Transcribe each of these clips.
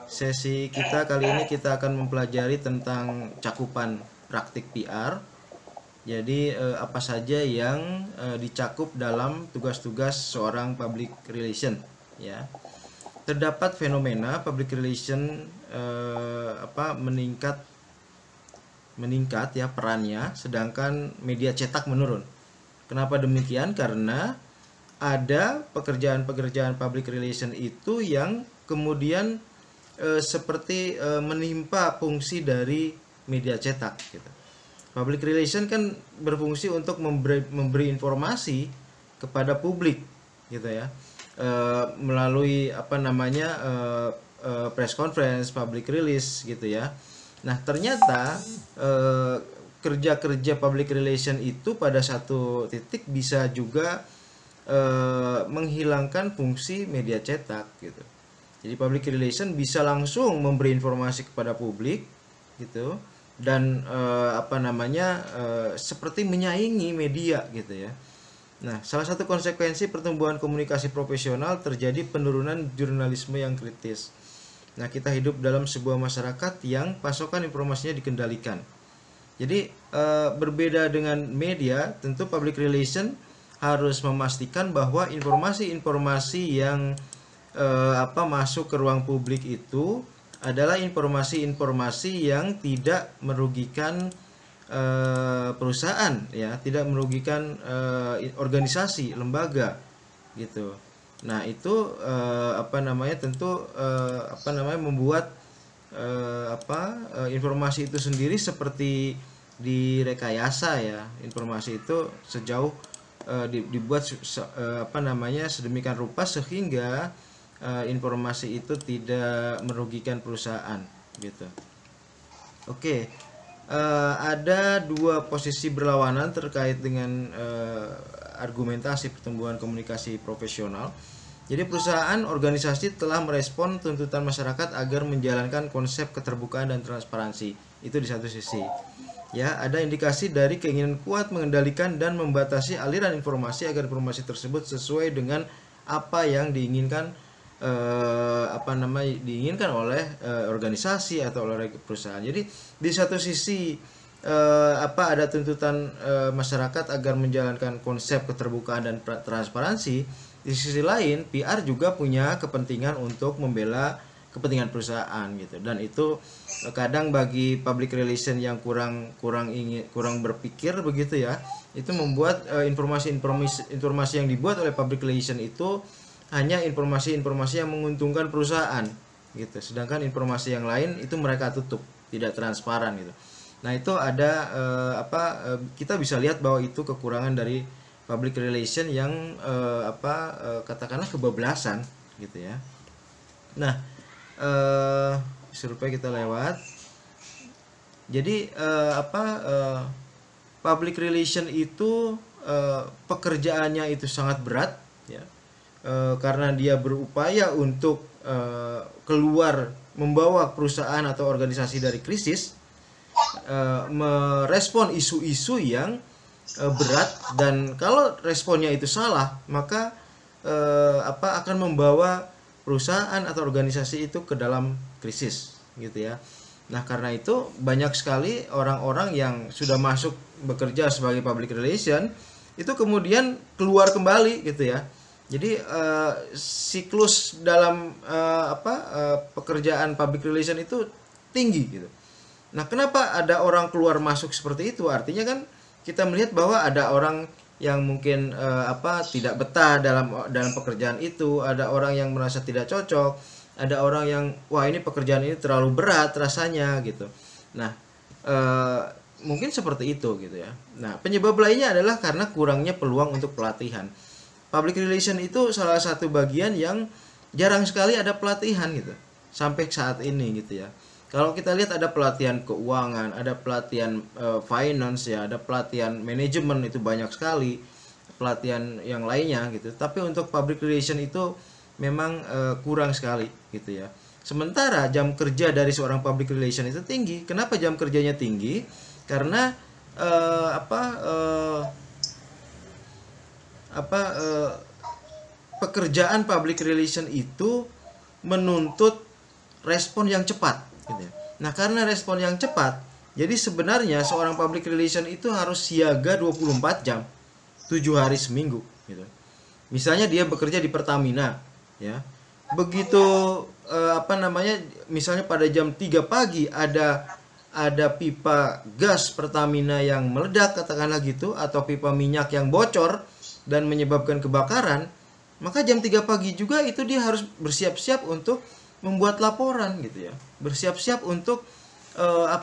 Sesi kita kali ini kita akan mempelajari tentang cakupan praktik PR. Jadi apa saja yang dicakup dalam tugas-tugas seorang public relation, ya. Terdapat fenomena public relation meningkat ya perannya, sedangkan media cetak menurun. Kenapa demikian? Karena ada pekerjaan-pekerjaan public relation itu yang kemudian seperti menimpa fungsi dari media cetak gitu. Public relation kan berfungsi untuk memberi informasi kepada publik gitu ya. Melalui press conference, public release gitu ya. Nah, ternyata kerja-kerja public relation itu pada satu titik bisa juga menghilangkan fungsi media cetak gitu. Jadi public relation bisa langsung memberi informasi kepada publik gitu dan seperti menyaingi media gitu ya. Nah, salah satu konsekuensi pertumbuhan komunikasi profesional terjadi penurunan jurnalisme yang kritis. Nah, kita hidup dalam sebuah masyarakat yang pasokan informasinya dikendalikan. Jadi berbeda dengan media, tentu public relation harus memastikan bahwa informasi-informasi yang masuk ke ruang publik itu adalah informasi-informasi yang tidak merugikan perusahaan ya, tidak merugikan organisasi, lembaga gitu. Nah, itu tentu membuat informasi itu sendiri seperti direkayasa ya. Informasi itu sejauh dibuat sedemikian rupa sehingga informasi itu tidak merugikan perusahaan gitu. Oke, ada dua posisi berlawanan terkait dengan argumentasi pertumbuhan komunikasi profesional. Jadi perusahaan organisasi telah merespon tuntutan masyarakat agar menjalankan konsep keterbukaan dan transparansi. Itu di satu sisi. Ya, ada indikasi dari keinginan kuat mengendalikan dan membatasi aliran informasi agar informasi tersebut sesuai dengan apa yang diinginkan oleh organisasi atau oleh perusahaan. Jadi di satu sisi ada tuntutan masyarakat agar menjalankan konsep keterbukaan dan transparansi. Di sisi lain, PR juga punya kepentingan untuk membela kepentingan perusahaan gitu. Dan itu kadang bagi public relation yang kurang berpikir begitu ya, itu membuat informasi yang dibuat oleh public relation itu hanya informasi-informasi yang menguntungkan perusahaan gitu. Sedangkan informasi yang lain itu mereka tutup, tidak transparan gitu. Nah, itu ada kita bisa lihat bahwa itu kekurangan dari public relation yang katakanlah kebablasan gitu ya. Nah, supaya kita lewat. Jadi public relation itu pekerjaannya itu sangat berat ya. Karena dia berupaya untuk keluar membawa perusahaan atau organisasi dari krisis, merespon isu-isu yang berat, dan kalau responnya itu salah maka akan membawa perusahaan atau organisasi itu ke dalam krisis gitu ya. Nah, karena itu banyak sekali orang-orang yang sudah masuk bekerja sebagai public relation itu kemudian keluar kembali gitu ya. Jadi siklus dalam pekerjaan public relation itu tinggi gitu. Nah, kenapa ada orang keluar masuk seperti itu? Artinya kan kita melihat bahwa ada orang yang mungkin tidak betah dalam pekerjaan itu, ada orang yang merasa tidak cocok, ada orang yang wah ini pekerjaan ini terlalu berat rasanya gitu. Nah, mungkin seperti itu gitu ya. Nah, penyebab lainnya adalah karena kurangnya peluang untuk pelatihan. Public relation itu salah satu bagian yang jarang sekali ada pelatihan gitu sampai saat ini gitu ya. Kalau kita lihat ada pelatihan keuangan, ada pelatihan finance ya, ada pelatihan manajemen, itu banyak sekali pelatihan yang lainnya gitu. Tapi untuk public relation itu memang kurang sekali gitu ya. Sementara jam kerja dari seorang public relation itu tinggi. Kenapa jam kerjanya tinggi? Karena pekerjaan public relation itu menuntut respon yang cepat gitu ya. Nah, karena respon yang cepat, jadi sebenarnya seorang public relation itu harus siaga 24 jam, 7 hari seminggu gitu. Misalnya dia bekerja di Pertamina ya. Begitu misalnya pada jam 3 pagi ada pipa gas Pertamina yang meledak katakanlah gitu, atau pipa minyak yang bocor dan menyebabkan kebakaran, maka jam 3 pagi juga itu dia harus bersiap-siap untuk membuat laporan gitu ya. Bersiap-siap untuk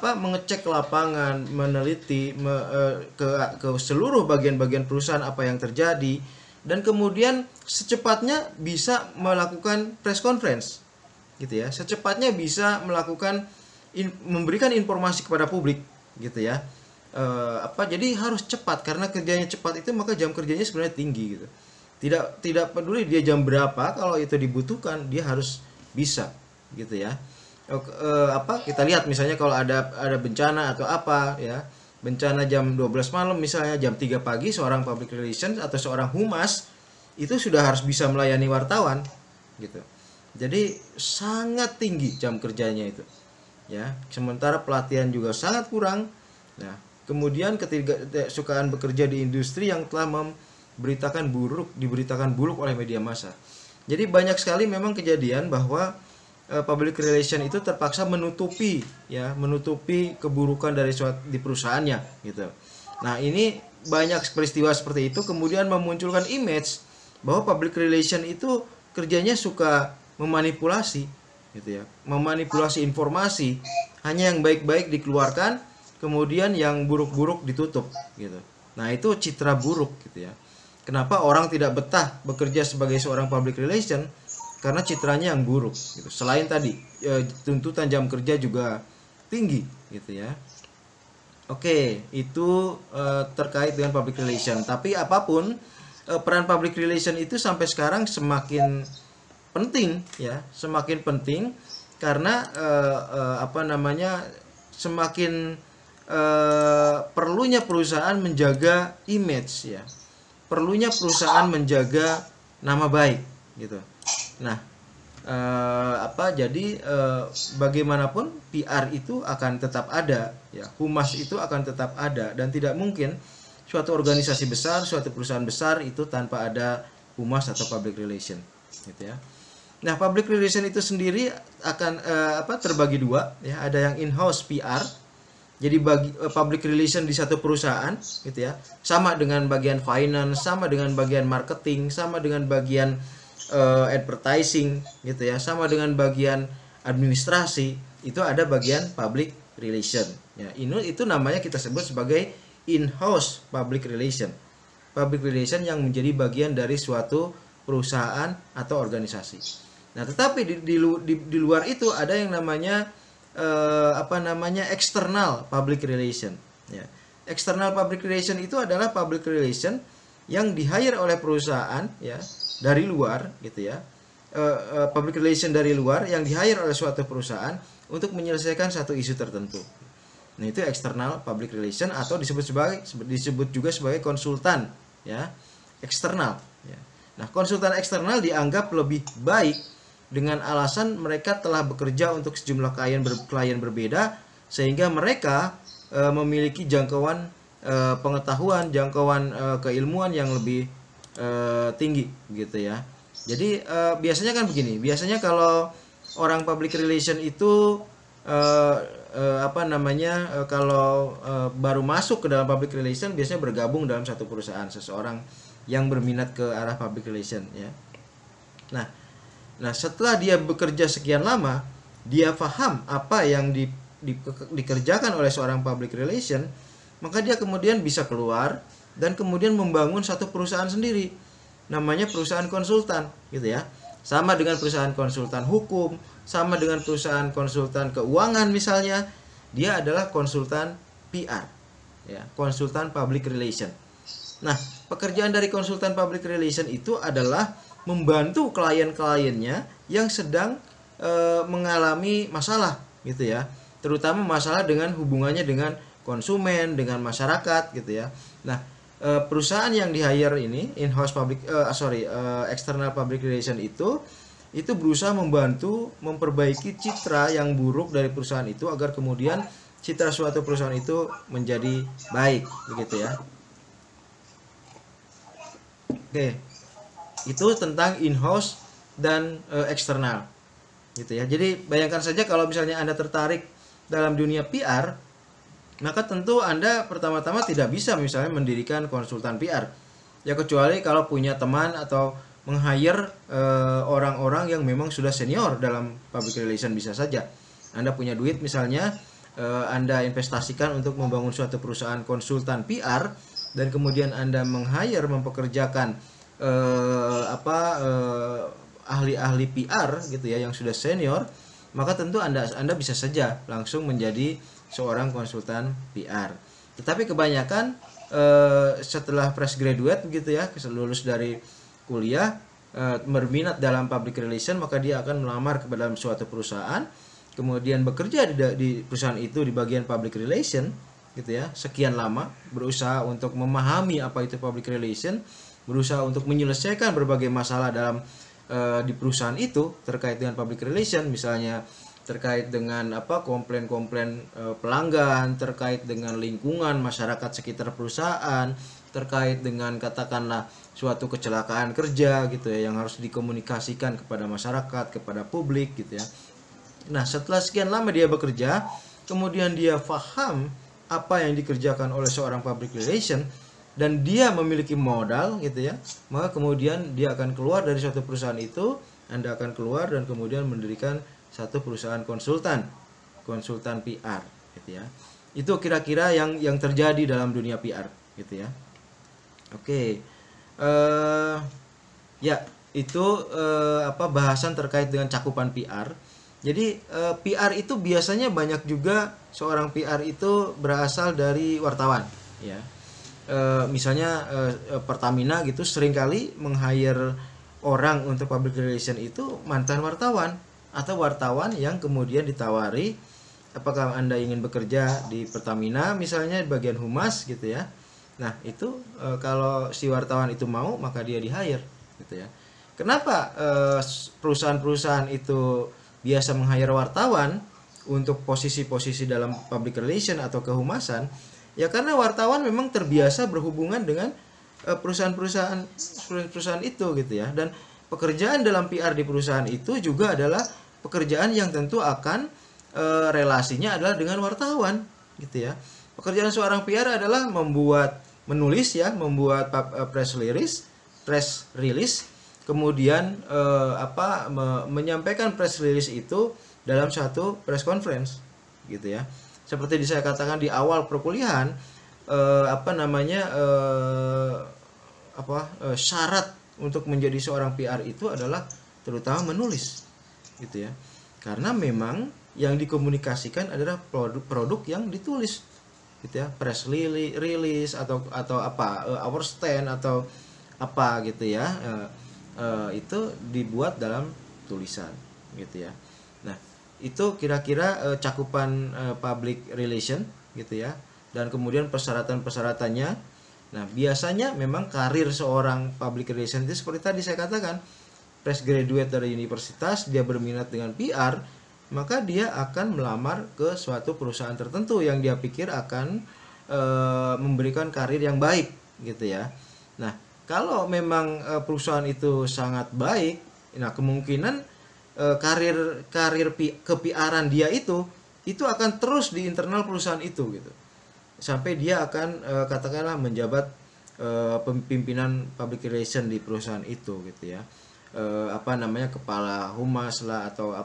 mengecek lapangan, meneliti ke seluruh bagian-bagian perusahaan apa yang terjadi, dan kemudian secepatnya bisa melakukan press conference gitu ya. Secepatnya bisa melakukan memberikan informasi kepada publik gitu ya. Jadi harus cepat, karena kerjanya cepat itu maka jam kerjanya sebenarnya tinggi gitu. Tidak peduli dia jam berapa, kalau itu dibutuhkan dia harus bisa gitu ya. Kita lihat misalnya kalau ada bencana atau apa ya, bencana jam 12 malam misalnya, jam 3 pagi seorang public relations atau seorang humas itu sudah harus bisa melayani wartawan gitu. Jadi sangat tinggi jam kerjanya itu ya. Sementara pelatihan juga sangat kurang. Nah, kemudian ketidaksukaan bekerja di industri yang telah diberitakan buruk oleh media massa. Jadi banyak sekali memang kejadian bahwa public relation itu terpaksa menutupi keburukan di perusahaannya gitu. Nah, ini banyak peristiwa seperti itu kemudian memunculkan image bahwa public relation itu kerjanya suka memanipulasi gitu ya. Memanipulasi informasi, hanya yang baik-baik dikeluarkan, kemudian yang buruk-buruk ditutup gitu. Nah, itu citra buruk gitu ya. Kenapa orang tidak betah bekerja sebagai seorang public relation? Karena citranya yang buruk gitu. Selain tadi tuntutan jam kerja juga tinggi gitu ya. Oke, itu terkait dengan public relation. Tapi apapun peran public relation itu sampai sekarang semakin penting ya, semakin penting karena semakin perlunya perusahaan menjaga image ya. Perlunya perusahaan menjaga nama baik gitu. Nah, bagaimanapun PR itu akan tetap ada ya, humas itu akan tetap ada, dan tidak mungkin suatu organisasi besar, suatu perusahaan besar itu tanpa ada humas atau public relation gitu ya. Nah, public relation itu sendiri akan terbagi dua ya, ada yang in-house PR. Jadi public relation di satu perusahaan gitu ya, sama dengan bagian finance, sama dengan bagian marketing, sama dengan bagian advertising gitu ya, sama dengan bagian administrasi, itu ada bagian public relation ya. Itu namanya kita sebut sebagai in-house public relation. Public relation yang menjadi bagian dari suatu perusahaan atau organisasi. Nah, tetapi di luar itu ada yang namanya external public relation ya. External public relation itu adalah public relation yang di-hire oleh perusahaan ya, dari luar gitu ya. Public relation dari luar yang di-hire oleh suatu perusahaan untuk menyelesaikan satu isu tertentu. Nah, itu external public relation, atau disebut juga sebagai konsultan ya, eksternal ya. Nah, konsultan eksternal dianggap lebih baik dengan alasan mereka telah bekerja untuk sejumlah klien berbeda, sehingga mereka memiliki jangkauan pengetahuan, jangkauan keilmuan yang lebih tinggi gitu ya. Jadi biasanya kan begini, biasanya kalau orang public relation itu kalau baru masuk ke dalam public relation, biasanya bergabung dalam satu perusahaan, seseorang yang berminat ke arah public relation ya. Nah, setelah dia bekerja sekian lama, dia paham apa yang dikerjakan oleh seorang public relation, maka dia kemudian bisa keluar dan kemudian membangun satu perusahaan sendiri, namanya perusahaan konsultan gitu ya. Sama dengan perusahaan konsultan hukum, sama dengan perusahaan konsultan keuangan misalnya, dia adalah konsultan PR ya, konsultan public relation. Nah, pekerjaan dari konsultan public relation itu adalah membantu klien-kliennya yang sedang mengalami masalah gitu ya, terutama masalah dengan hubungannya dengan konsumen, dengan masyarakat gitu ya. Nah, perusahaan yang di hire ini external public relation itu itu berusaha membantu memperbaiki citra yang buruk dari perusahaan itu agar kemudian citra suatu perusahaan itu menjadi baik, begitu ya. Oke, itu tentang in-house dan eksternal, gitu ya. Jadi bayangkan saja kalau misalnya Anda tertarik dalam dunia PR, maka tentu Anda pertama-tama tidak bisa misalnya mendirikan konsultan PR. Ya kecuali kalau punya teman atau meng-hire orang-orang yang memang sudah senior dalam public relation, bisa saja. Anda punya duit misalnya, Anda investasikan untuk membangun suatu perusahaan konsultan PR, dan kemudian Anda meng-hire, mempekerjakan ahli-ahli PR gitu ya yang sudah senior, maka tentu Anda bisa saja langsung menjadi seorang konsultan PR. Tetapi kebanyakan setelah fresh graduate gitu ya, lulus dari kuliah, berminat dalam public relation, maka dia akan melamar kepada suatu perusahaan, kemudian bekerja di perusahaan itu di bagian public relation gitu ya, sekian lama, berusaha untuk memahami apa itu public relation, berusaha untuk menyelesaikan berbagai masalah dalam di perusahaan itu terkait dengan public relation, misalnya terkait dengan komplain-komplain pelanggan, terkait dengan lingkungan masyarakat sekitar perusahaan, terkait dengan katakanlah suatu kecelakaan kerja gitu ya yang harus dikomunikasikan kepada masyarakat, kepada publik gitu ya. Nah, setelah sekian lama dia bekerja, kemudian dia paham apa yang dikerjakan oleh seorang public relation dan dia memiliki modal gitu ya, maka kemudian dia akan keluar dari suatu perusahaan itu, Anda akan keluar dan kemudian mendirikan satu perusahaan konsultan PR gitu ya. Itu kira-kira yang terjadi dalam dunia PR gitu ya. Oke. Ya, itu bahasan terkait dengan cakupan PR. Jadi PR itu biasanya banyak juga seorang PR itu berasal dari wartawan ya. Misalnya Pertamina gitu seringkali meng-hire orang untuk public relation itu mantan wartawan atau wartawan yang kemudian ditawari, apakah Anda ingin bekerja di Pertamina misalnya di bagian humas gitu ya. Nah, itu kalau si wartawan itu mau, maka dia di-hire gitu ya. Kenapa perusahaan-perusahaan itu biasa meng-hire wartawan untuk posisi-posisi dalam public relation atau kehumasan? Ya karena wartawan memang terbiasa berhubungan dengan perusahaan itu gitu ya. Dan pekerjaan dalam PR di perusahaan itu juga adalah pekerjaan yang tentu akan relasinya adalah dengan wartawan gitu ya. Pekerjaan seorang PR adalah menulis, press release, kemudian menyampaikan press release itu dalam satu press conference gitu ya. Seperti saya katakan di awal perkuliahan, syarat untuk menjadi seorang PR itu adalah terutama menulis gitu ya. Karena memang yang dikomunikasikan adalah produk yang ditulis gitu ya, press release atau our stand atau apa gitu ya, itu dibuat dalam tulisan gitu ya. Nah, itu kira-kira cakupan public relation gitu ya, dan kemudian persyaratan-persyaratannya. Nah, biasanya memang karir seorang public relation itu seperti tadi saya katakan, fresh graduate dari universitas, dia berminat dengan PR, maka dia akan melamar ke suatu perusahaan tertentu yang dia pikir akan memberikan karir yang baik gitu ya. Nah, kalau memang perusahaan itu sangat baik, nah kemungkinan karir ke-PR-an dia itu akan terus di internal perusahaan itu gitu. Sampai dia akan katakanlah menjabat pimpinan public relation di perusahaan itu gitu ya. Kepala humas lah atau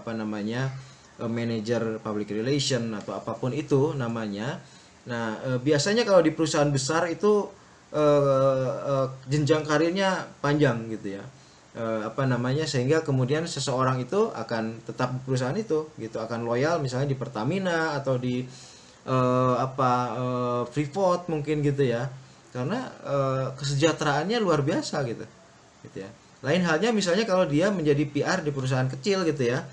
manajer public relation atau apapun itu namanya. Nah, biasanya kalau di perusahaan besar itu jenjang karirnya panjang gitu ya. Sehingga kemudian seseorang itu akan tetap di perusahaan itu gitu, akan loyal misalnya di Pertamina atau di Freeport mungkin gitu ya, karena kesejahteraannya luar biasa gitu ya. Lain halnya misalnya kalau dia menjadi PR di perusahaan kecil gitu ya.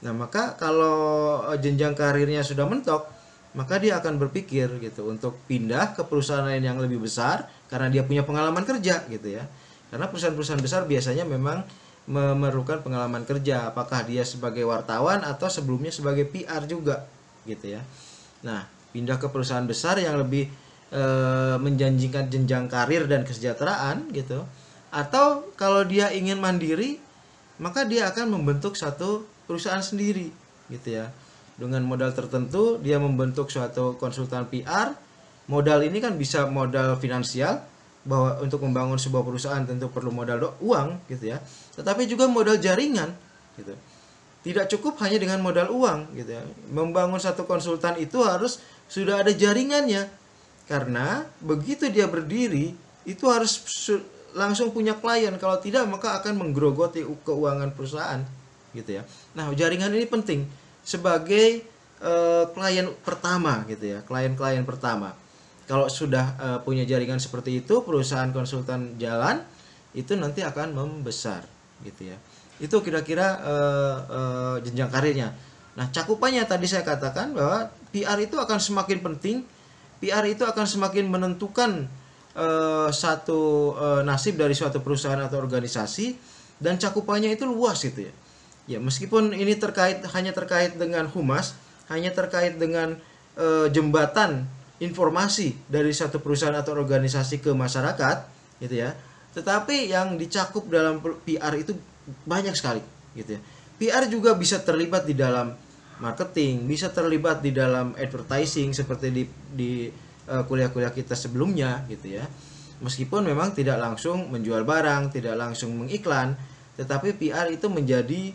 Nah, maka kalau jenjang karirnya sudah mentok, maka dia akan berpikir gitu untuk pindah ke perusahaan lain yang lebih besar karena dia punya pengalaman kerja gitu ya. Karena perusahaan-perusahaan besar biasanya memang memerlukan pengalaman kerja, apakah dia sebagai wartawan atau sebelumnya sebagai PR juga gitu ya. Nah, pindah ke perusahaan besar yang lebih menjanjikan jenjang karir dan kesejahteraan gitu, atau kalau dia ingin mandiri maka dia akan membentuk satu perusahaan sendiri gitu ya. Dengan modal tertentu dia membentuk suatu konsultan PR. Modal ini kan bisa modal finansial, bahwa untuk membangun sebuah perusahaan tentu perlu modal uang gitu ya, tetapi juga modal jaringan gitu. Tidak cukup hanya dengan modal uang gitu ya. Membangun satu konsultan itu harus sudah ada jaringannya, karena begitu dia berdiri itu harus langsung punya klien, kalau tidak maka akan menggerogoti keuangan perusahaan gitu ya. Nah, jaringan ini penting sebagai klien pertama gitu ya, klien-klien pertama. Kalau sudah punya jaringan seperti itu, perusahaan konsultan jalan itu nanti akan membesar gitu ya. Itu kira-kira jenjang karirnya. Nah, cakupannya tadi saya katakan bahwa PR itu akan semakin penting, PR itu akan semakin menentukan satu nasib dari suatu perusahaan atau organisasi, dan cakupannya itu luas gitu ya. Ya, meskipun ini hanya terkait dengan humas, hanya terkait dengan jembatan informasi dari satu perusahaan atau organisasi ke masyarakat gitu ya, tetapi yang dicakup dalam PR itu banyak sekali gitu ya. PR juga bisa terlibat di dalam marketing, bisa terlibat di dalam advertising seperti di kuliah-kuliah kita sebelumnya gitu ya. Meskipun memang tidak langsung menjual barang, tidak langsung mengiklan, tetapi PR itu menjadi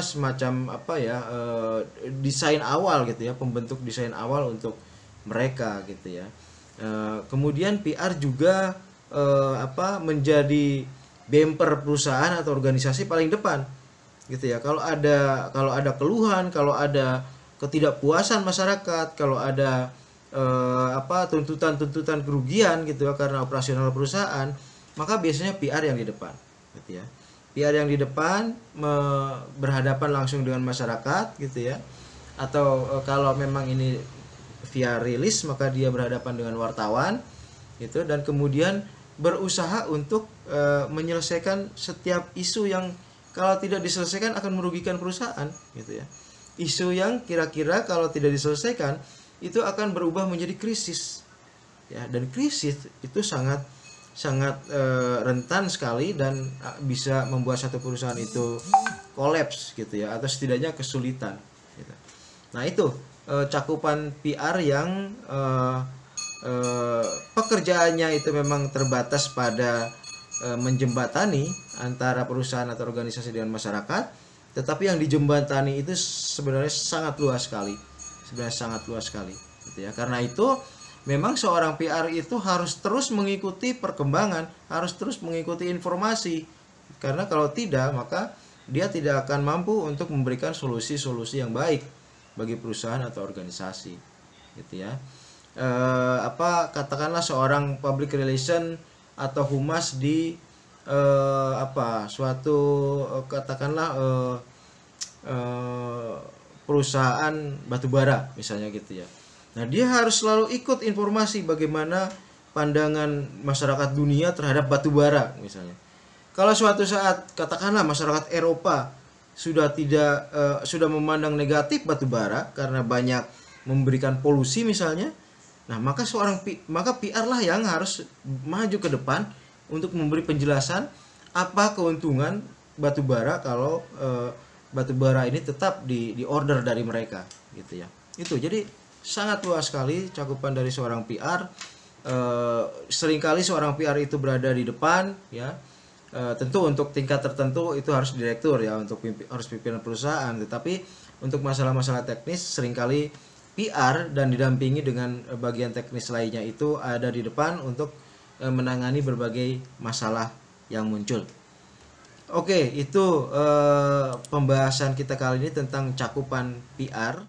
semacam desain awal gitu ya, pembentuk desain awal untuk mereka gitu ya. Kemudian PR juga menjadi bumper perusahaan atau organisasi paling depan gitu ya. Kalau ada keluhan, kalau ada ketidakpuasan masyarakat, kalau ada tuntutan kerugian gitu ya karena operasional perusahaan, maka biasanya PR yang di depan gitu ya. PR yang di depan berhadapan langsung dengan masyarakat gitu ya. Atau kalau memang ini via rilis, maka dia berhadapan dengan wartawan gitu, dan kemudian berusaha untuk menyelesaikan setiap isu yang kalau tidak diselesaikan akan merugikan perusahaan gitu ya. Isu yang kira-kira kalau tidak diselesaikan itu akan berubah menjadi krisis ya, dan krisis itu sangat rentan sekali dan bisa membuat satu perusahaan itu kolaps gitu ya, atau setidaknya kesulitan gitu. Nah, itu cakupan PR yang pekerjaannya itu memang terbatas pada menjembatani antara perusahaan atau organisasi dengan masyarakat, tetapi yang dijembatani itu sebenarnya sangat luas sekali, gitu ya. Karena itu memang seorang PR itu harus terus mengikuti perkembangan, harus terus mengikuti informasi, karena kalau tidak maka dia tidak akan mampu untuk memberikan solusi-solusi yang baik bagi perusahaan atau organisasi gitu ya. Katakanlah seorang public relation atau humas di suatu perusahaan batubara misalnya gitu ya. Nah, dia harus selalu ikut informasi bagaimana pandangan masyarakat dunia terhadap batubara misalnya. Kalau suatu saat katakanlah masyarakat Eropa sudah memandang negatif batubara karena banyak memberikan polusi misalnya, nah maka PR lah yang harus maju ke depan untuk memberi penjelasan apa keuntungan batubara kalau batubara ini tetap di order dari mereka gitu ya. Itu jadi sangat luas sekali cakupan dari seorang PR. Seringkali seorang PR itu berada di depan ya. Tentu untuk tingkat tertentu itu harus direktur ya, untuk harus pimpinan perusahaan, tetapi untuk masalah-masalah teknis seringkali PR dan didampingi dengan bagian teknis lainnya itu ada di depan untuk menangani berbagai masalah yang muncul. Oke, itu pembahasan kita kali ini tentang cakupan PR.